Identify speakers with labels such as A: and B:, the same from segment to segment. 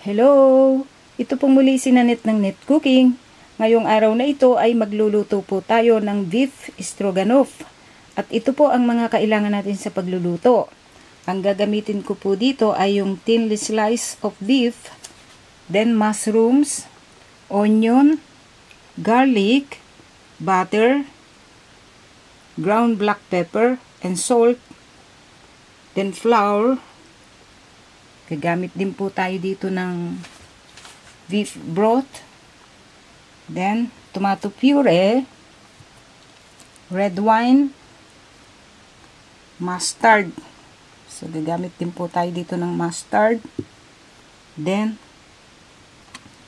A: Hello! Ito pong muli si Nanette ng Net Cooking. Ngayong araw na ito ay magluluto po tayo ng beef stroganoff. At ito po ang mga kailangan natin sa pagluluto. Ang gagamitin ko po dito ay yung thinly slice of beef, then mushrooms, onion, garlic, butter, ground black pepper, and salt, then flour. Gagamit din po tayo dito ng beef broth. Then, tomato puree, red wine, mustard. So, gagamit din po tayo dito ng mustard. Then,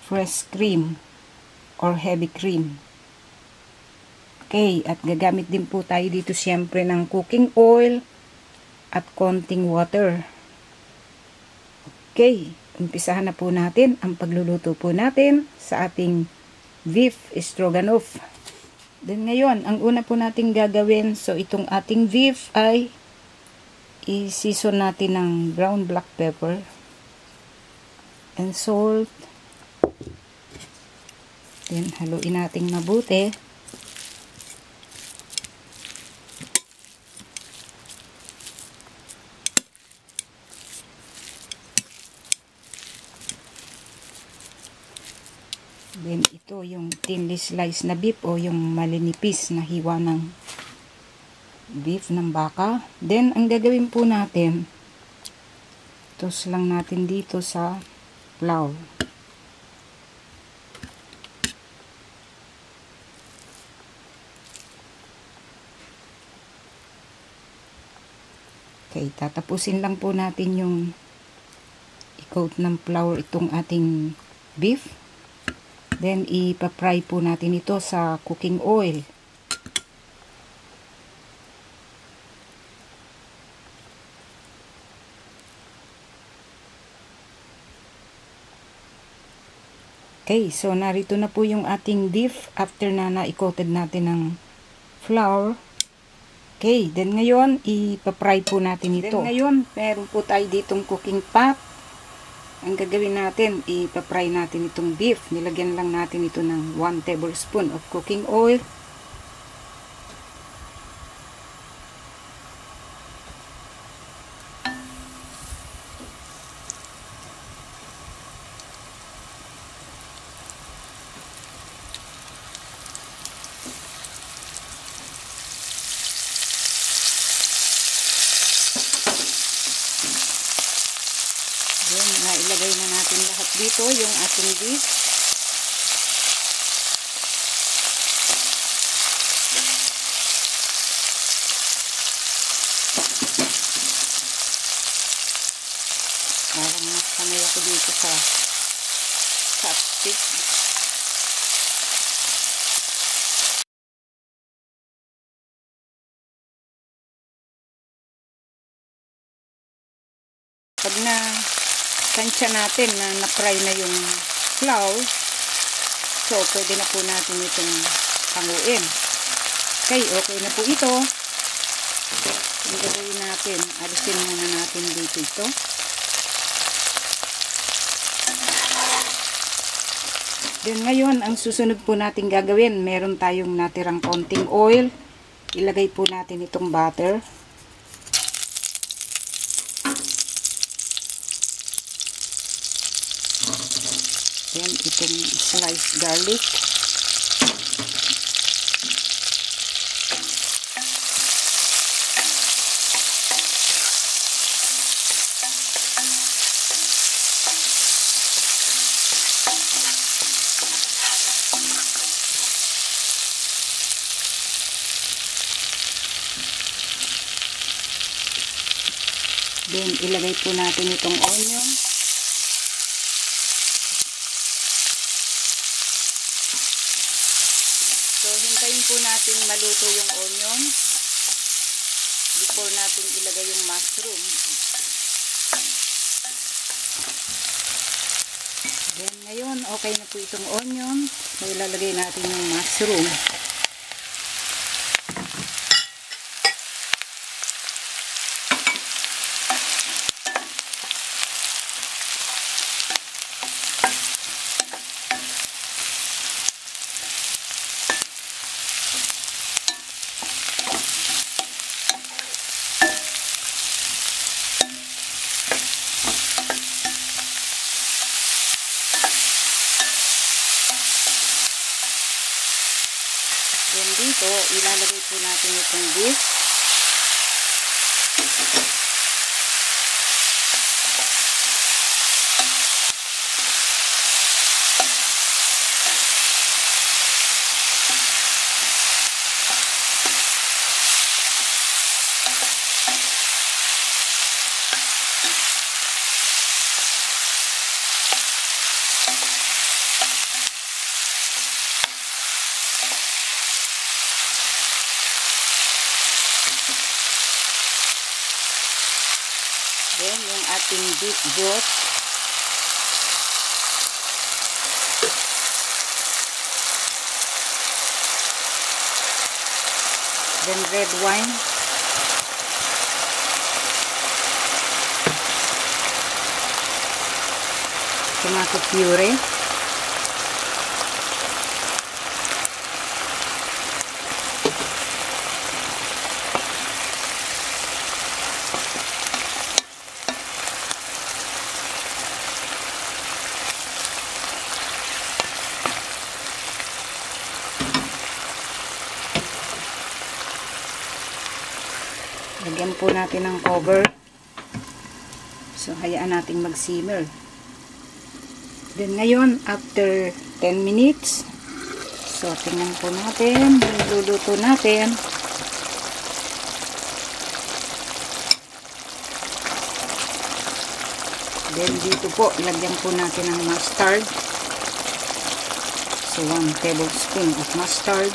A: fresh cream or heavy cream. Okay, at gagamit din po tayo dito siyempre ng cooking oil at konting water. Okay, umpisahan na po natin ang pagluluto po natin sa ating beef stroganoff. Then ngayon, ang una po nating gagawin, so itong ating beef ay i-season natin ng brown black pepper and salt. Then haluin natin mabuti. Then, ito yung thinly slice na beef o yung malinipis na hiwa ng beef ng baka. Then, ang gagawin po natin, toss lang natin dito sa flour. Okay, tatapusin lang po natin yung i-coat ng flour itong ating beef. Then, ipa-fry po natin ito sa cooking oil. Okay, so narito na po yung ating beef after na na-coated natin ng flour. Okay, then ngayon, ipa-fry po natin ito. Then ngayon, meron po tayo ditong cooking pot. Ang gagawin natin, ipa-fry natin itong beef. Nilagyan lang natin ito ng 1 tablespoon of cooking oil. Then, nailagay na natin lahat dito yung ating beef. Parang nasanay ako dito sa chopstick. Pag na tansya natin na na-fry na yung flour, so pwede na po natin itong hanguin. Okay na po ito. Ang gagawin natin, alisin muna natin dito ito. Then ngayon, ang susunod po natin gagawin, meron tayong natirang konting oil. Ilagay po natin itong butter. Then, itong sliced garlic. Then, ilagay po natin itong onion. So, hintayin po natin maluto yung onion before natin ilagay yung mushroom. Then, ngayon, okay na po itong onion. So, ilalagay natin yung mushroom. Then dito, ilalagay po natin itong beef. Then, yung ating beef broth. Then, red wine. Tomato puree. Lagyan po natin ng cover. So, hayaan natin mag-simmer. Then, ngayon, after 10 minutes, so, tingnan po natin, luluto natin. Then, dito po, lagyan po natin ng mustard. So, 1 tablespoon of mustard.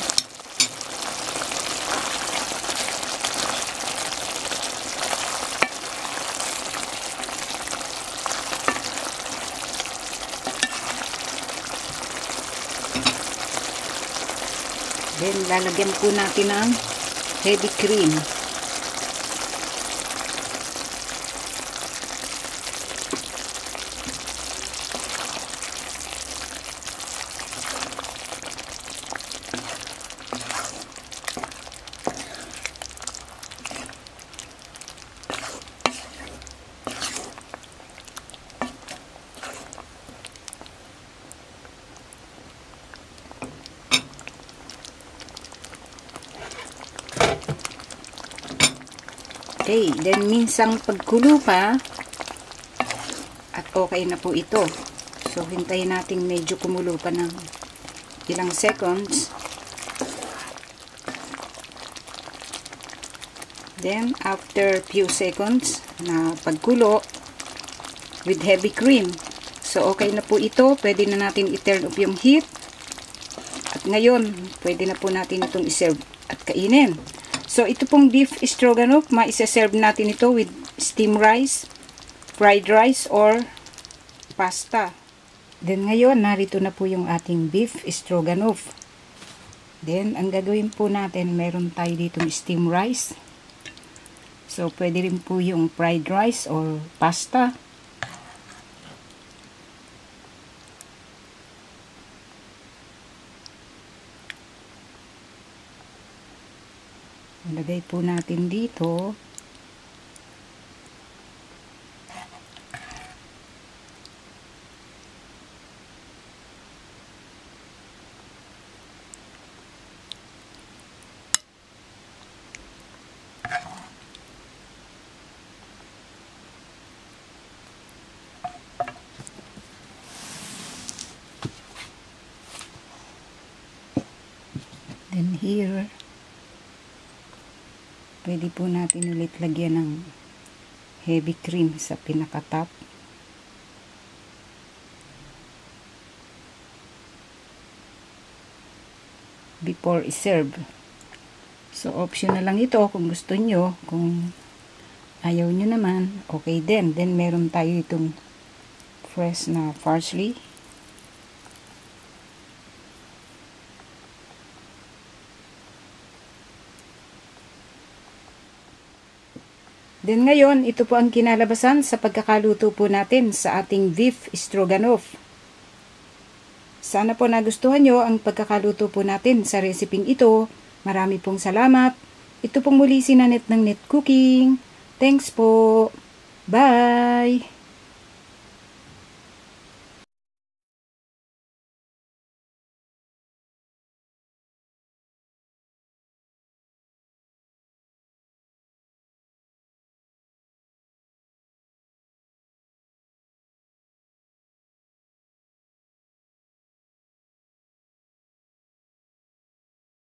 A: Then, lalagyan po natin ng heavy cream. Okay, then minsang pagkulo pa at okay na po ito. So, hintayin natin medyo kumulo pa ng ilang seconds. Then, after few seconds na pagkulo with heavy cream. So, okay na po ito. Pwede na natin i-turn off yung heat. At ngayon, pwede na po natin itong i-serve at kainin. So, ito pong beef stroganoff, ma-serve natin ito with steamed rice, fried rice, or pasta. Then, ngayon, narito na po yung ating beef stroganoff. Then, ang gagawin po natin, meron tayo ditong steamed rice. So, pwede rin po yung fried rice or pasta. Ilagay po natin dito. Then here, pwede po natin ulit lagyan ng heavy cream sa pinaka-top. Before i-serve. So, optional lang ito kung gusto nyo. Kung ayaw nyo naman, okay din. Then, meron tayo itong fresh na parsley. Then ngayon, ito po ang kinalabasan sa pagkakaluto po natin sa ating beef stroganoff. Sana po nagustuhan nyo ang pagkakaluto po natin sa reseping ito. Marami pong salamat. Ito pong muli si Nanette ng Net Cooking. Thanks po. Bye!